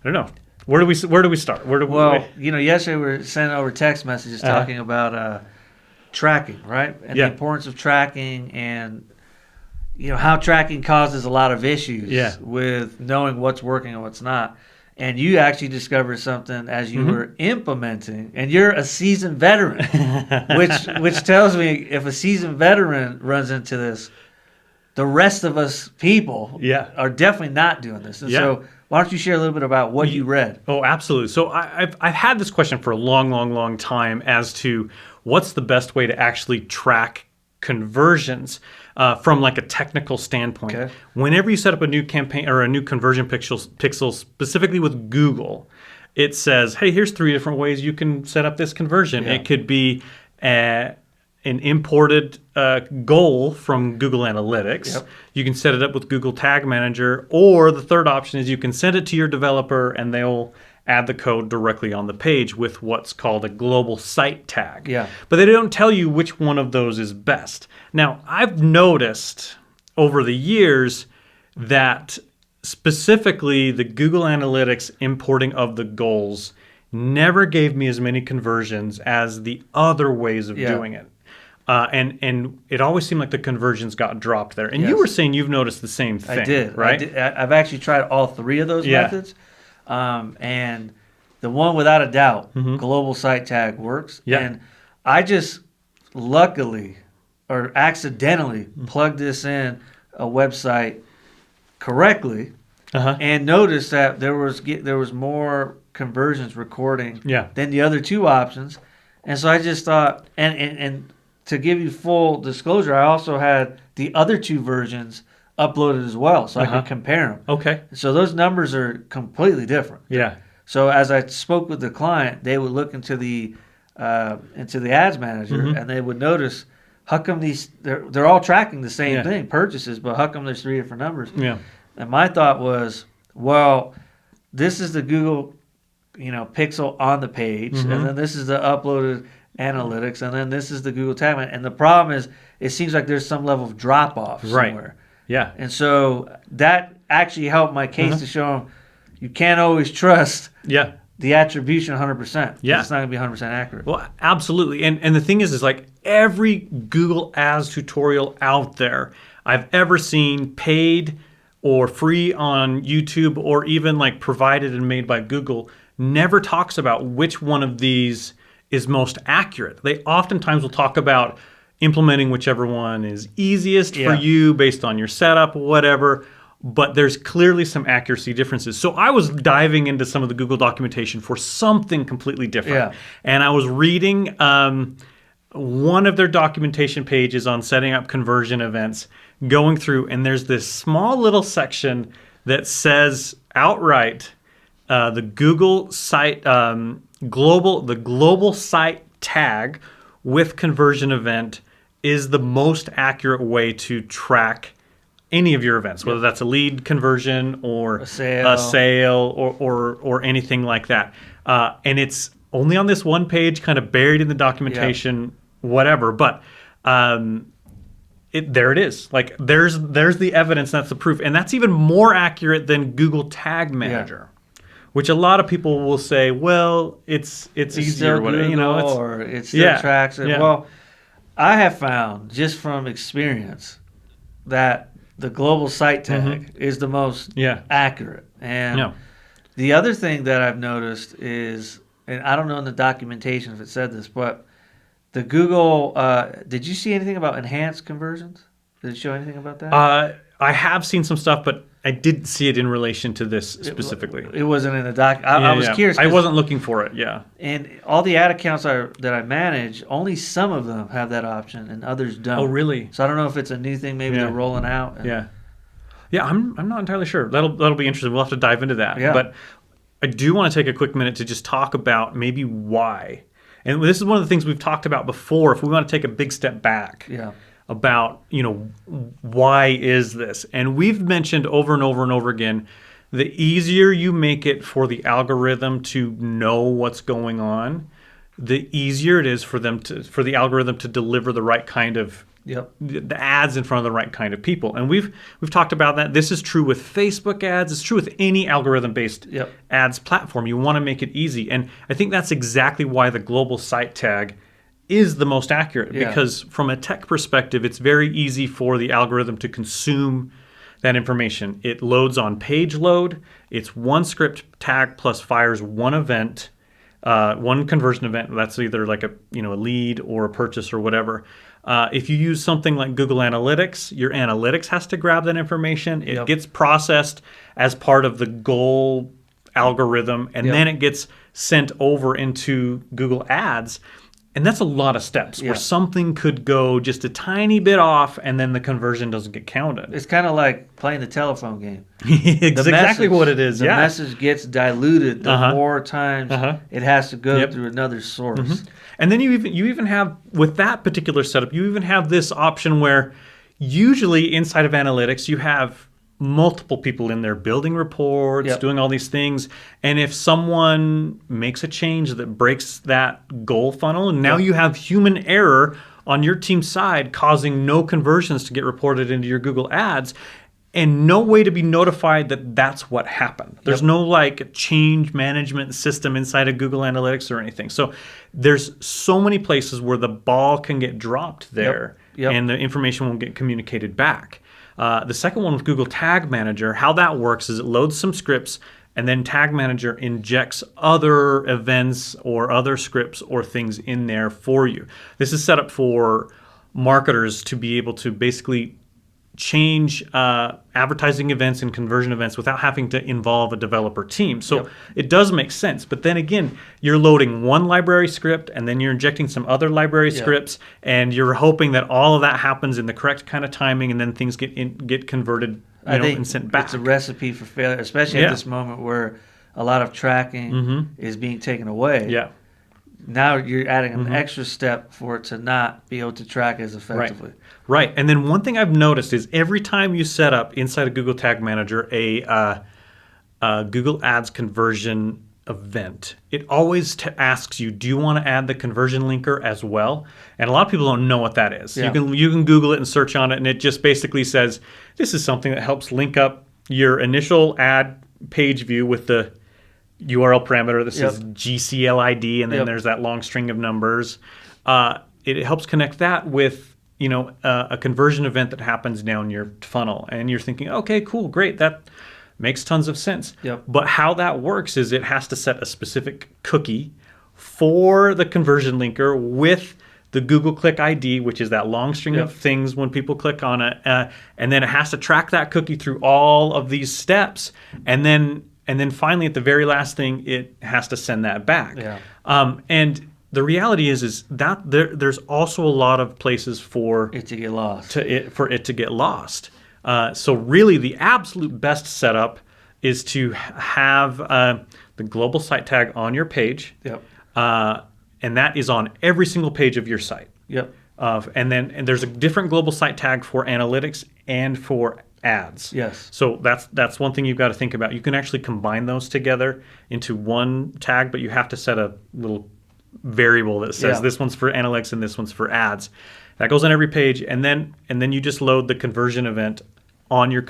don't know. Where do we start? Yesterday we were sending over text messages talking about tracking, right? And the importance of tracking, and how tracking causes a lot of issues with knowing what's working and what's not. And you actually discovered something as you were implementing, and you're a seasoned veteran, which tells me if a seasoned veteran runs into this, the rest of us people are definitely not doing this. And so why don't you share a little bit about what you read? Oh, absolutely. So I've had this question for a long time as to what's the best way to actually track conversions from like a technical standpoint. Okay. Whenever you set up a new campaign or a new conversion pixel, specifically with Google, it says, hey, here's 3 different ways you can set up this conversion. Yeah. It could be an imported goal from Google Analytics. Yep. You can set it up with Google Tag Manager, or the third option is you can send it to your developer and they'll add the code directly on the page with what's called a global site tag. Yeah. But they don't tell you which one of those is best. Now, I've noticed over the years that specifically the Google Analytics importing of the goals never gave me as many conversions as the other ways of doing it. And it always seemed like the conversions got dropped there. And you were saying you've noticed the same thing. I did, right? I've actually tried all 3 of those methods. And the one without a doubt, global site tag works. Yeah. And I just luckily or accidentally plugged this in a website correctly and noticed that there was more conversions recording than the other 2 options. And so I just thought, and to give you full disclosure, I also had the other 2 versions uploaded as well, so I could compare them. Okay. So those numbers are completely different. Yeah. So as I spoke with the client, they would look into the ads manager and they would notice how come they're all tracking the same thing, purchases, but how come there's 3 different numbers? Yeah. And my thought was, well, this is the Google, pixel on the page, and then this is the uploaded analytics, and then this is the Google Tag Manager. And the problem is, it seems like there's some level of drop off somewhere. Yeah. And so that actually helped my case to show them you can't always trust the attribution 100%. Yeah. It's not going to be 100% accurate. Well, absolutely. And the thing is like every Google Ads tutorial out there I've ever seen, paid or free on YouTube or even like provided and made by Google, never talks about which one of these is most accurate. They oftentimes will talk about implementing whichever one is easiest for you based on your setup, whatever, but there's clearly some accuracy differences. So I was diving into some of the Google documentation for something completely different. Yeah. And I was reading one of their documentation pages on setting up conversion events, going through, and there's this small little section that says outright the Google site, global site tag with conversion event is the most accurate way to track any of your events, whether that's a lead conversion or a sale or anything like that. And it's only on this one page, kind of buried in the documentation, whatever. But there it is. Like there's the evidence. That's the proof, and that's even more accurate than Google Tag Manager. Which a lot of people will say, well, it's easier, whatever, or it still tracks it. Yeah. Well, I have found just from experience that the global site tag is the most accurate. And the other thing that I've noticed is, and I don't know in the documentation if it said this, but the Google, did you see anything about enhanced conversions? Did it show anything about that? I have seen some stuff, but I didn't see it in relation to this specifically. It wasn't in the doc. I was curious. I wasn't looking for it, And all the ad accounts that I manage, only some of them have that option and others don't. Oh, really? So I don't know if it's a new thing maybe they're rolling out. Yeah, I'm not entirely sure. That'll be interesting. We'll have to dive into that. Yeah. But I do want to take a quick minute to just talk about maybe why. And this is one of the things we've talked about before. If we want to take a big step back. Yeah. About, why is this? And we've mentioned over and over and over again, the easier you make it for the algorithm to know what's going on, the easier it is for the algorithm to deliver the right kind of the ads in front of the right kind of people. And we've talked about that. This is true with Facebook ads. It's true with any algorithm-based ads platform. You want to make it easy. And I think that's exactly why the global site tag is the most accurate, because from a tech perspective, it's very easy for the algorithm to consume that information. It loads on page load. It's one script tag plus fires one event, one conversion event. That's either like a lead or a purchase or whatever. If you use something like Google Analytics, your analytics has to grab that information. It gets processed as part of the goal algorithm, and then it gets sent over into Google Ads. And that's a lot of steps where something could go just a tiny bit off and then the conversion doesn't get counted. It's kind of like playing the telephone game. It's exactly what it is. The message gets diluted the more times it has to go through another source. And then you even have, with that particular setup, you even have this option where usually inside of analytics you have multiple people in there building reports, doing all these things. And if someone makes a change that breaks that goal funnel, and now you have human error on your team's side causing no conversions to get reported into your Google Ads, and no way to be notified that that's what happened. There's no like change management system inside of Google Analytics or anything. So there's so many places where the ball can get dropped there and the information won't get communicated back. The second one with Google Tag Manager, how that works is it loads some scripts and then Tag Manager injects other events or other scripts or things in there for you. This is set up for marketers to be able to basically change advertising events and conversion events without having to involve a developer team. So it does make sense. But then again, you're loading one library script and then you're injecting some other library scripts, and you're hoping that all of that happens in the correct kind of timing, and then things get converted and sent back. It's a recipe for failure, especially at this moment where a lot of tracking is being taken away. Now you're adding an extra step for it to not be able to track as effectively. Right. And then one thing I've noticed is every time you set up inside of Google Tag Manager a Google Ads conversion event, it always asks you, do you want to add the conversion linker as well? And a lot of people don't know what that is. You can Google it and search on it, and it just basically says, this is something that helps link up your initial ad page view with the URL parameter that says GCLID, and then there's that long string of numbers. It helps connect that with a conversion event that happens down your funnel, and you're thinking, okay, cool, great, that makes tons of sense. But how that works is it has to set a specific cookie for the conversion linker with the Google Click ID, which is that long string of things when people click on it, and then it has to track that cookie through all of these steps, and then finally, at the very last thing, it has to send that back. And the reality is that there's also a lot of places for it to get lost. For it to get lost. So really, the absolute best setup is to have the global site tag on your page, and that is on every single page of your site. And there's a different global site tag for analytics and for ads. So that's one thing you've got to think about. You can actually combine those together into one tag, but you have to set a little variable that says this one's for analytics and this one's for ads. That goes on every page, and then you just load the conversion event on your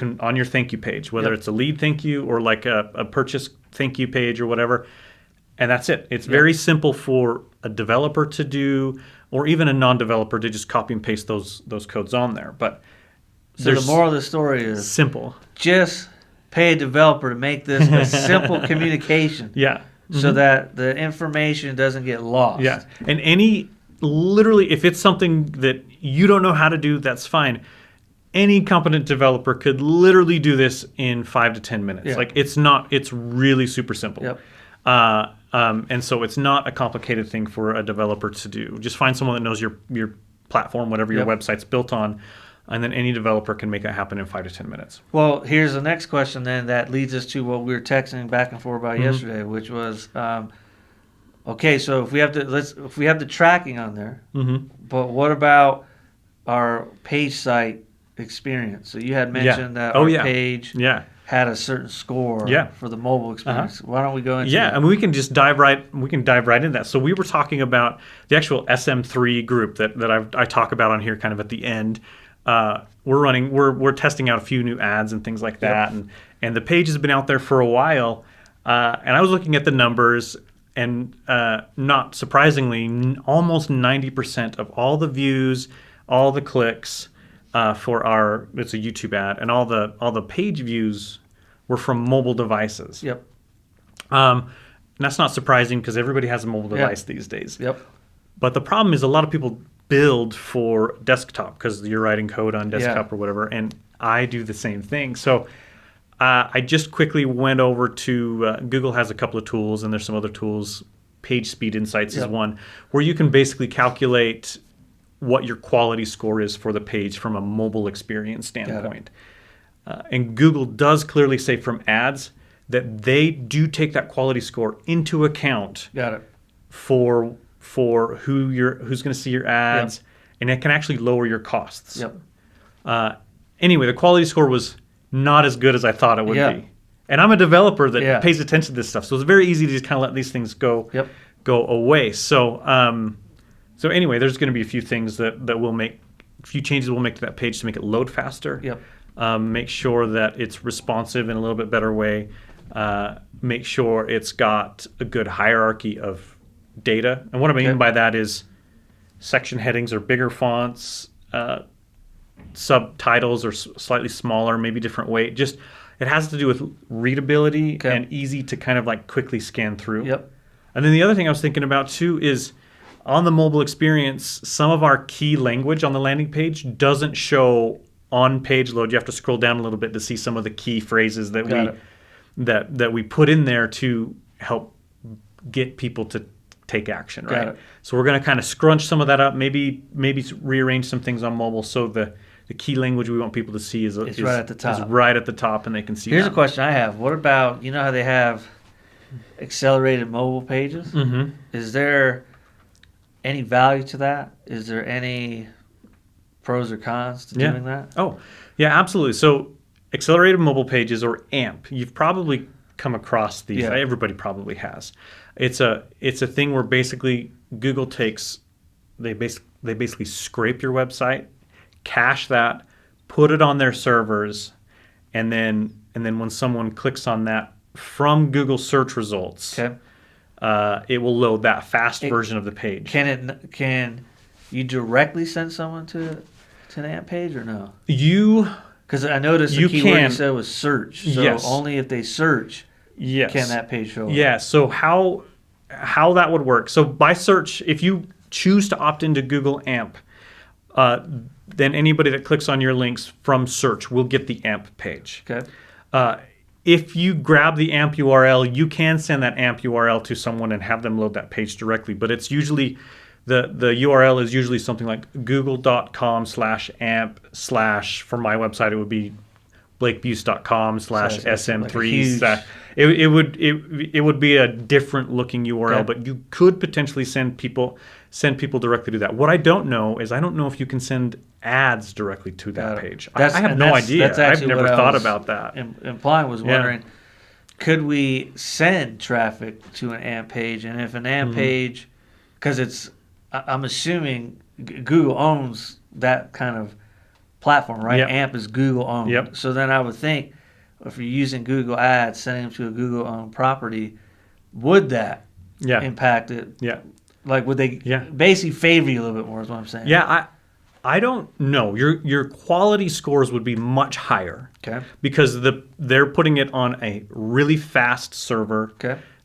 thank you page, whether it's a lead thank you or like a purchase thank you page or whatever. And that's it. It's very simple for a developer to do, or even a non-developer to just copy and paste those codes on there. But so the moral of the story is simple. Just pay a developer to make this a simple communication. So that the information doesn't get lost. And literally, if it's something that you don't know how to do, that's fine. Any competent developer could literally do this in 5 to 10 minutes. Like it's really super simple. And so it's not a complicated thing for a developer to do. Just find someone that knows your platform, whatever your website's built on, and then any developer can make it happen in 5 to 10 minutes. Well, here's the next question then that leads us to what we were texting back and forth about yesterday, which was, okay, so if we have the tracking on there, but what about our page site experience? So you had mentioned that our page had a certain score for the mobile experience. Why don't we go into that? And we can just dive right into that. So we were talking about the actual SM3 group that I talk about on here kind of at the end. We're testing out a few new ads and things like that, and the page has been out there for a while. And I was looking at the numbers, and not surprisingly, almost 90% of all the views, all the clicks for it's a YouTube ad, and all the page views were from mobile devices. And that's not surprising because everybody has a mobile device these days. But the problem is a lot of people build for desktop because you're writing code on desktop or whatever, and I do the same thing. So I just quickly went over to Google has a couple of tools, and there's some other tools. Page Speed Insights is one where you can basically calculate what your quality score is for the page from a mobile experience standpoint. And Google does clearly say from ads that they do take that quality score into account for who's going to see your ads, and it can actually lower your costs. Anyway, the quality score was not as good as I thought it would be. And I'm a developer that pays attention to this stuff, so it's very easy to just kind of let these things go away. So anyway, there's going to be a few things that we'll make, a few changes we'll make to that page to make it load faster. Make sure that it's responsive in a little bit better way. Make sure it's got a good hierarchy of data. And what I mean by that is section headings are bigger fonts, subtitles are slightly smaller, maybe different weight. Just it has to do with readability and easy to kind of like quickly scan through. And then the other thing I was thinking about too is on the mobile experience, some of our key language on the landing page doesn't show on page load. You have to scroll down a little bit to see some of the key phrases that we put in there to help get people to take action, right? So we're going to kind of scrunch some of that up, maybe rearrange some things on mobile so the key language we want people to see is right at the top. Is right at the top, and they can see. Here's a question I have. What about, you know how they have accelerated mobile pages? Is there any value to that? Is there any pros or cons to doing that? Oh, yeah, absolutely. So accelerated mobile pages, or AMP, you've probably come across these. Everybody probably has. It's a thing where basically Google takes, they basically scrape your website, cache that, put it on their servers, and then when someone clicks on that from Google search results, it will load that fast version of the page. Can you directly send someone to an AMP page or no? Because I noticed the keyword you said was search. So only if they search can that page show up. Yeah, so how that would work. So by search, if you choose to opt into Google AMP, then anybody that clicks on your links from search will get the AMP page. If you grab the AMP URL, you can send that AMP URL to someone and have them load that page directly. But it's usually, the URL is usually something like google.com/amp/ for my website, it would be blakebuse.com/SM3. It would be a different looking URL, but you could potentially send people directly to that. What I don't know is if you can send ads directly to that page. I have no idea. I've never thought about that. Implying was wondering, could we send traffic to an AMP page? And if an AMP page, because I'm assuming Google owns that kind of platform, right? AMP is Google owned. So then I would think if you're using Google Ads, sending them to a Google owned property, would that impact it? Like, would they basically favor you a little bit more is what I'm saying. I don't know. Your quality scores would be much higher. Because they're putting it on a really fast server.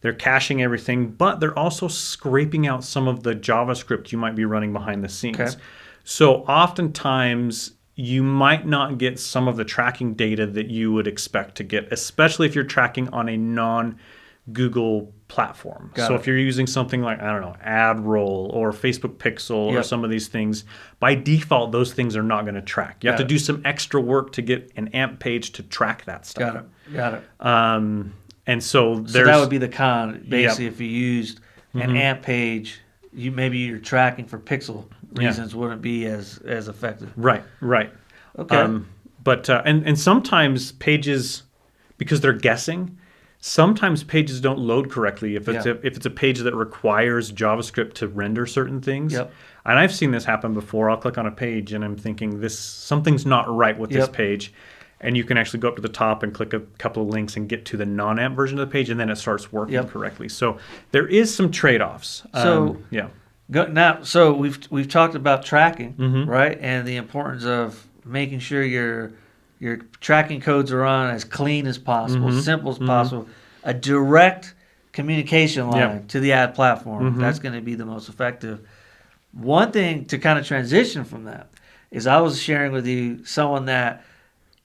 They're caching everything, but they're also scraping out some of the JavaScript you might be running behind the scenes. So oftentimes you might not get some of the tracking data that you would expect to get, especially if you're tracking on a non-Google platform. If you're using something like, I don't know, AdRoll or Facebook Pixel or some of these things, by default, those things are not going to track. You have to do some extra work to get an AMP page to track that stuff. Got it. And so that would be the con. Basically, if you used an AMP page, you're tracking for pixel reasons wouldn't be as effective. Right. Okay. But and sometimes pages because they're guessing. Sometimes pages don't load correctly if it's a page that requires JavaScript to render certain things. Yep. And I've seen this happen before. I'll click on a page and I'm thinking something's not right with this page. And you can actually go up to the top and click a couple of links and get to the non-AMP version of the page, and then it starts working correctly. So there is some trade-offs. So we've talked about tracking, right, and the importance of making sure your tracking codes are on as clean as possible, simple as possible, a direct communication line to the ad platform. That's going to be the most effective. One thing to kind of transition from that is I was sharing with you someone that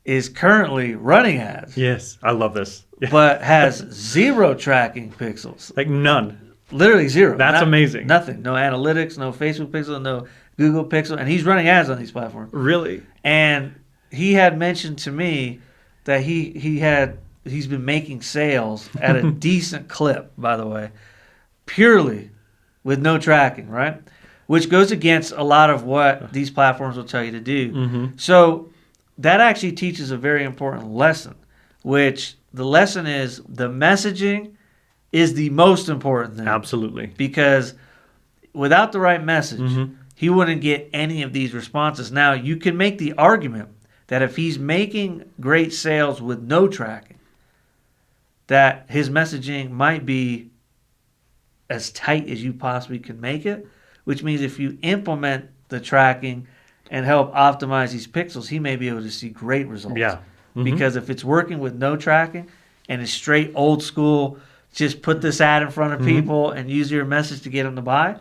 is currently running ads. Yes, I love this. But has 0 tracking pixels. Like none. Literally 0. That's amazing. Nothing. No analytics, no Facebook pixel, no Google pixel. And he's running ads on these platforms. Really? And he had mentioned to me that he's been making sales at a decent clip, by the way, purely with no tracking, right? Which goes against a lot of what these platforms will tell you to do. So that actually teaches a very important lesson, which the lesson is the messaging is the most important thing. Absolutely. Because without the right message, he wouldn't get any of these responses. Now, you can make the argument that if he's making great sales with no tracking, that his messaging might be as tight as you possibly can make it, which means if you implement the tracking and help optimize these pixels, he may be able to see great results. Yeah. Because if it's working with no tracking and it's straight old school, just put this ad in front of people and use your message to get them to buy,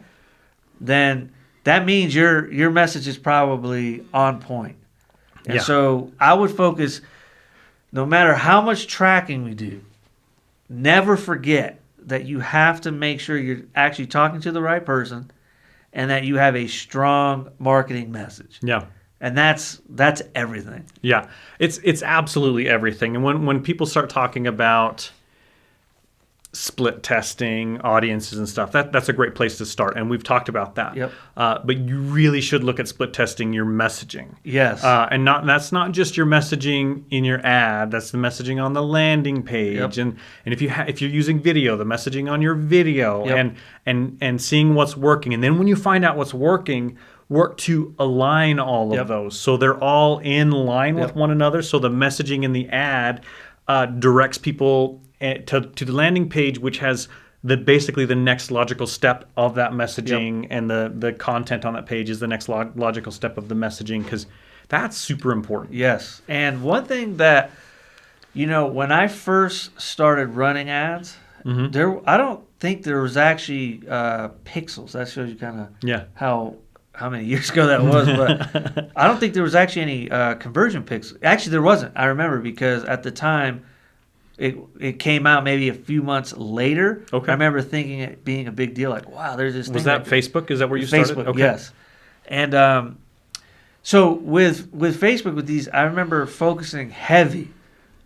then that means your message is probably on point. And so I would focus, no matter how much tracking we do, never forget that you have to make sure you're actually talking to the right person and that you have a strong marketing message. Yeah. And that's everything. Yeah. It's absolutely everything. And when people start talking about split testing, audiences and stuff, that's a great place to start. And we've talked about that. Yep. But you really should look at split testing your messaging. Yes. And that's not just your messaging in your ad. That's the messaging on the landing page. And if you're using video, the messaging on your video and seeing what's working. And then when you find out what's working, work to align all of those so they're all in line with one another. So the messaging in the ad directs people to the landing page, which has basically the next logical step of that messaging, and the content on that page is the next logical step of the messaging, because that's super important. Yes. And one thing that, when I first started running ads, I don't think there was actually pixels. That shows you kind of how many years ago that was, but I don't think there was actually any conversion pixels. Actually, there wasn't. I remember, because at the time, it came out maybe a few months later. Okay. I remember thinking it being a big deal, like, wow, there's this thing. Was that Facebook? Is that where you Facebook, started? Okay. Yes. And so with Facebook, with these, I remember focusing heavy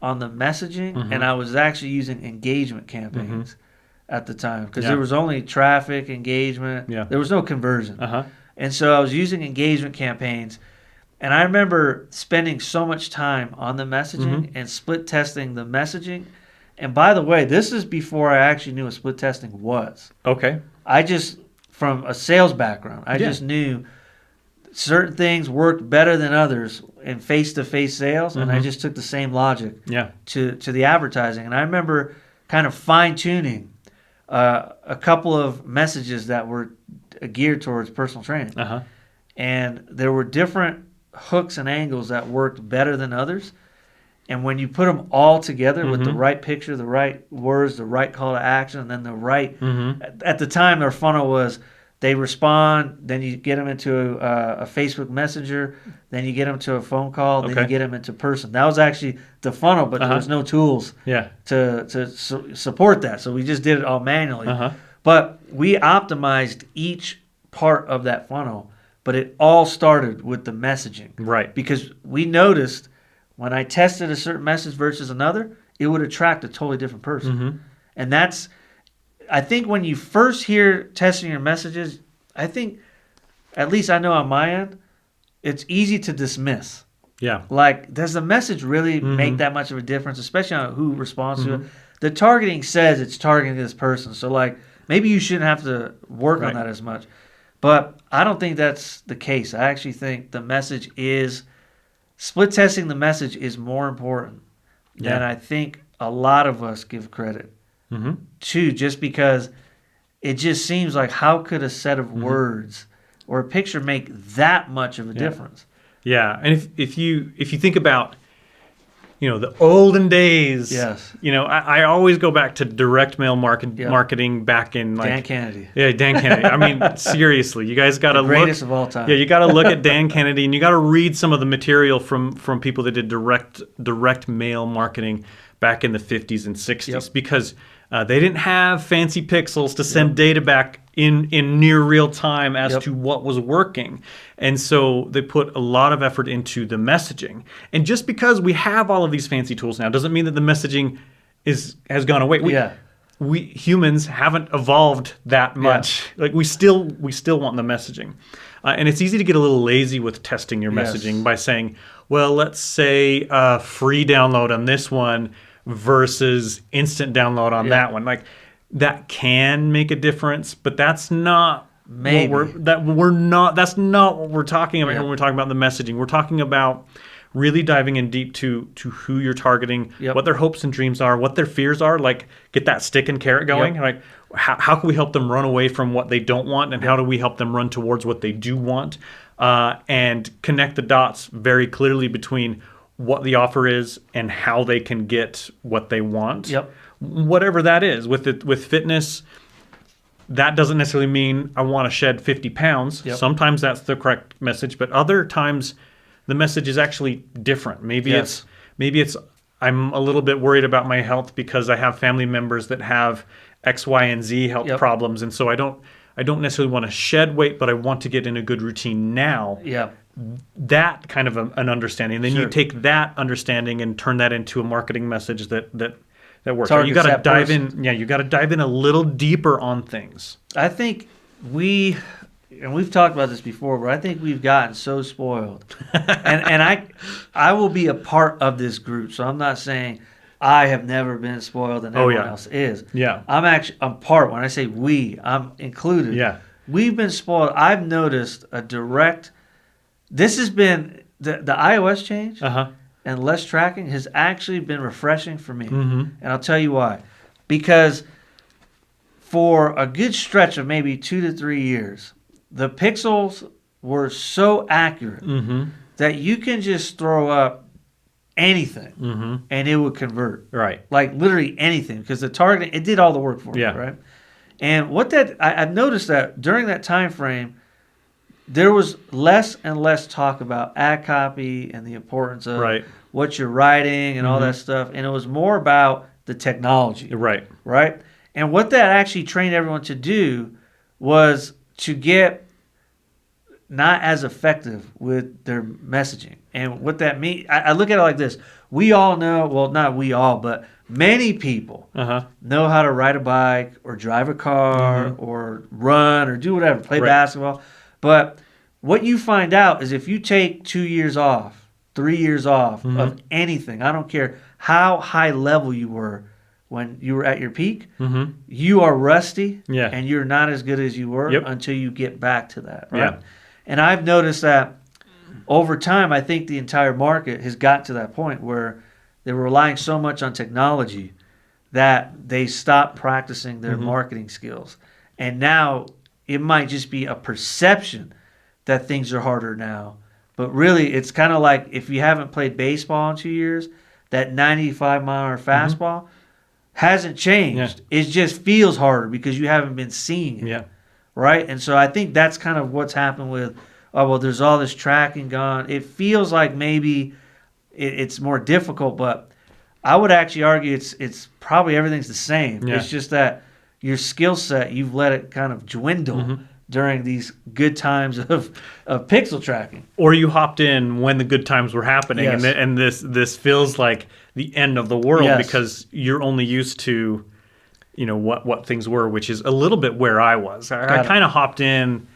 on the messaging, and I was actually using engagement campaigns at the time, because there was only traffic, engagement. Yeah. There was no conversion. And so I was using engagement campaigns. And I remember spending so much time on the messaging and split testing the messaging. And by the way, this is before I actually knew what split testing was. Okay. I just, from a sales background, I just knew certain things worked better than others in face-to-face sales, and I just took the same logic to the advertising. And I remember kind of fine-tuning a couple of messages that were geared towards personal training. And there were different hooks and angles that worked better than others. And when you put them all together with the right picture, the right words, the right call to action, and then the right... At the time, their funnel was they respond, then you get them into a Facebook Messenger, then you get them to a phone call, then you get them into person. That was actually the funnel, but there was no tools to support that. So we just did it all manually. But we optimized each part of that funnel. But it all started with the messaging. Right. Because we noticed when I tested a certain message versus another, it would attract a totally different person. And that's, I think when you first hear testing your messages, I think, at least I know on my end, it's easy to dismiss. Yeah. Like, does the message really make that much of a difference, especially on who responds to it? The targeting says it's targeting this person. So, like, maybe you shouldn't have to work on that as much. But I don't think that's the case. I actually think the message is split testing the message is more important than I think a lot of us give credit to, just because it just seems like, how could a set of words or a picture make that much of a difference? Yeah, and if you think about, the olden days, I always go back to direct mail marketing back in, like, Dan Kennedy. Yeah, Dan Kennedy. I mean, seriously, you guys got to look. Greatest of all time. Yeah, you got to look at Dan Kennedy, and you got to read some of the material from people that did direct mail marketing back in the 50s and 60s, because they didn't have fancy pixels to send data back in near real time as to what was working. And so they put a lot of effort into the messaging. And just because we have all of these fancy tools now doesn't mean that the messaging has gone away. We humans haven't evolved that much. Like, we still want the messaging. And it's easy to get a little lazy with testing your messaging by saying, well, let's say free download on this one versus instant download on that one. Like, that can make a difference, but that's not that's not what we're talking about when we're talking about the messaging. We're talking about really diving in deep to who you're targeting, what their hopes and dreams are, what their fears are. Like, get that stick and carrot going. Like, how can we help them run away from what they don't want, and how do we help them run towards what they do want, and connect the dots very clearly between what the offer is and how they can get what they want. Whatever that is. With fitness, that doesn't necessarily mean I want to shed 50 pounds. Sometimes that's the correct message, but other times the message is actually different. Maybe it's I'm a little bit worried about my health because I have family members that have X, Y, and Z health problems, and so I don't necessarily want to shed weight, but I want to get in a good routine now. That kind of an understanding. And then you take that understanding and turn that into a marketing message that works. You got to dive in. Yeah, you got to dive in a little deeper on things. I think we've talked about this before, but I think we've gotten so spoiled. and I will be a part of this group, so I'm not saying I have never been spoiled and everyone else is. I'm part. When I say we, I'm included. We've been spoiled. I've noticed a direct. This has been the iOS change and less tracking has actually been refreshing for me. And I'll tell you why. Because for a good stretch of maybe 2 to 3 years, the pixels were so accurate that you can just throw up anything and it would convert. Like, literally anything, because the targeting, it did all the work for me, right? And I've noticed that during that time frame, there was less and less talk about ad copy and the importance of what you're writing and all that stuff. And it was more about the technology. Right. And what that actually trained everyone to do was to get not as effective with their messaging. And what that means, I look at it like this. We all know, well, not we all, but many people know how to ride a bike or drive a car or run or do whatever, play basketball. But what you find out is if you take 2 years off, 3 years off of anything, I don't care how high level you were when you were at your peak, you are rusty and you're not as good as you were until you get back to that. Right? And I've noticed that over time, I think the entire market has got to that point where they're relying so much on technology that they stop practicing their marketing skills. And now it might just be a perception that things are harder now. But really, it's kind of like if you haven't played baseball in 2 years, that 95-mile-an-hour fastball hasn't changed. It just feels harder because you haven't been seeing it. Right? And so I think that's kind of what's happened with, there's all this tracking gone. It feels like maybe it's more difficult, but I would actually argue it's probably everything's the same. It's just that your skill set, you've let it kind of dwindle during these good times of pixel tracking. Or you hopped in when the good times were happening, and this feels like the end of the world because you're only used to, what things were, which is a little bit where I was. I kind of hopped in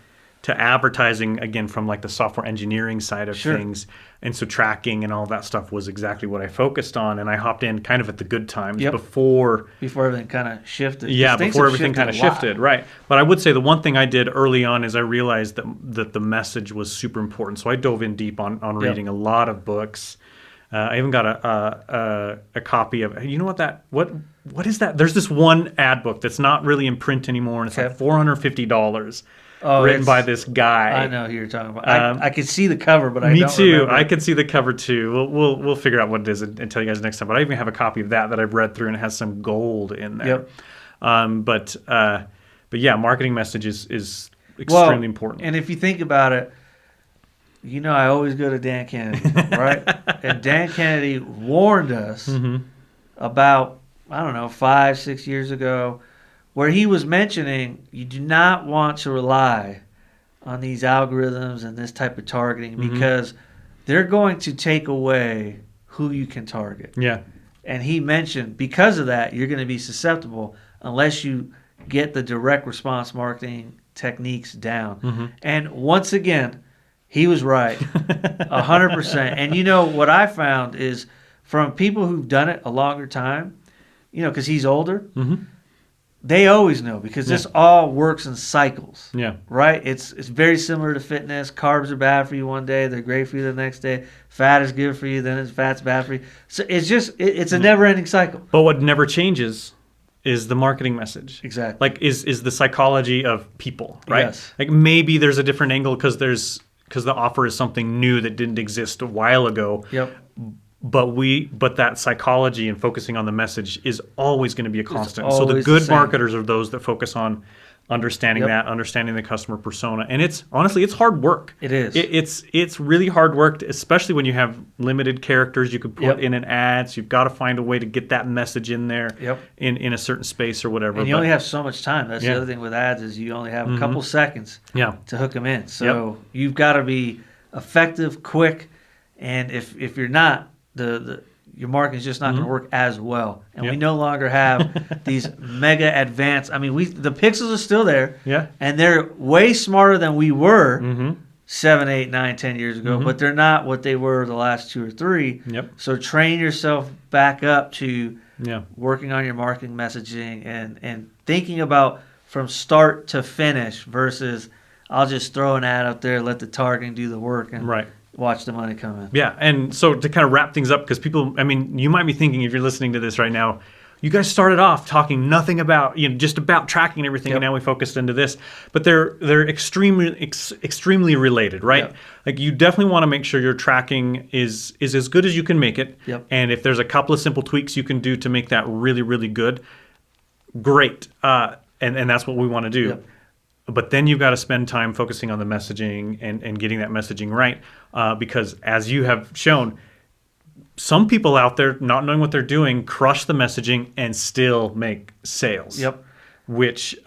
to advertising, again, from like the software engineering side of things. And so tracking and all that stuff was exactly what I focused on. And I hopped in kind of at the good times before everything kind of shifted. Yeah, before everything kind of shifted, right. But I would say the one thing I did early on is I realized that the message was super important. So I dove in deep on reading a lot of books. I even got a copy of, you know what is that? There's this one ad book that's not really in print anymore, and it's like $450. Written by this guy. I know who you're talking about. I could see the cover, but I don't Me too. remember. I could see the cover too. We'll figure out what it is and tell you guys next time. But I even have a copy of that I've read through, and it has some gold in there. But yeah, marketing message is extremely important. And if you think about it, I always go to Dan Kennedy, right? And Dan Kennedy warned us about, I don't know, 5-6 years ago, where he was mentioning you do not want to rely on these algorithms and this type of targeting because they're going to take away who you can target. Yeah. And he mentioned because of that, you're going to be susceptible unless you get the direct response marketing techniques down. And once again, he was right, 100%. And what I found is from people who've done it a longer time, because he's older, they always know because this all works in cycles. Yeah. Right? It's very similar to fitness. Carbs are bad for you one day, they're great for you the next day. Fat is good for you, then fat's bad for you. So it's just it's a never-ending cycle. But what never changes is the marketing message. Exactly. Like is the psychology of people, right? Yes. Like maybe there's a different angle because the offer is something new that didn't exist a while ago. Yep. But that psychology and focusing on the message is always going to be a constant. So the good marketers are those that focus on understanding understanding the customer persona. And it's honestly hard work. It is. It's really hard work, especially when you have limited characters you could put in an ad. So you've got to find a way to get that message in there in a certain space or whatever. And you only have so much time. That's the other thing with ads is you only have a couple seconds to hook them in. So you've got to be effective, quick, and if you're not, your marketing is just not going to work as well. And we no longer have these mega advanced. I mean, the pixels are still there. Yeah. And they're way smarter than we were 7, 8, 9, 10 years ago, but they're not what they were the last 2 or 3. Yep. So train yourself back up to working on your marketing messaging and thinking about from start to finish versus I'll just throw an ad out there, let the targeting do the work. And watch the money come in. Yeah, and so to kind of wrap things up, because people, I mean, you might be thinking if you're listening to this right now, you guys started off talking nothing about, just about tracking and everything, and now we focused into this. But they're extremely related, right? Like you definitely want to make sure your tracking is as good as you can make it. And if there's a couple of simple tweaks you can do to make that really, really good, great. And that's what we want to do. But then you've got to spend time focusing on the messaging and getting that messaging right. Because as you have shown, some people out there not knowing what they're doing crush the messaging and still make sales. Which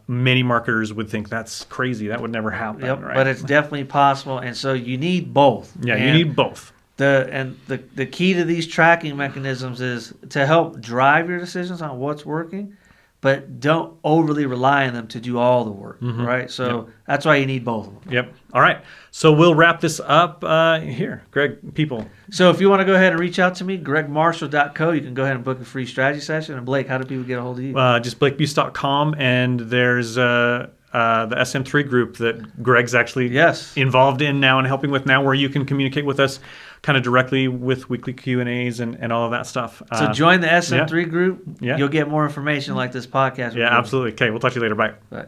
many marketers would think that's crazy. That would never happen. Right? But it's definitely possible. And so you need both. Yeah, you need both. The key to these tracking mechanisms is to help drive your decisions on what's working, but don't overly rely on them to do all the work, right? So that's why you need both of them. Yep. All right. So we'll wrap this up here. Greg, people. So if you want to go ahead and reach out to me, gregmarshall.co, you can go ahead and book a free strategy session. And Blake, how do people get a hold of you? Just blakebuse.com, and there's the SM3 group that Greg's actually involved in now and helping with now, where you can communicate with us kind of directly with weekly Q&As and all of that stuff. So join the SM3 group. You'll get more information like this podcast. Yeah, absolutely. Okay, we'll talk to you later. Bye. Bye.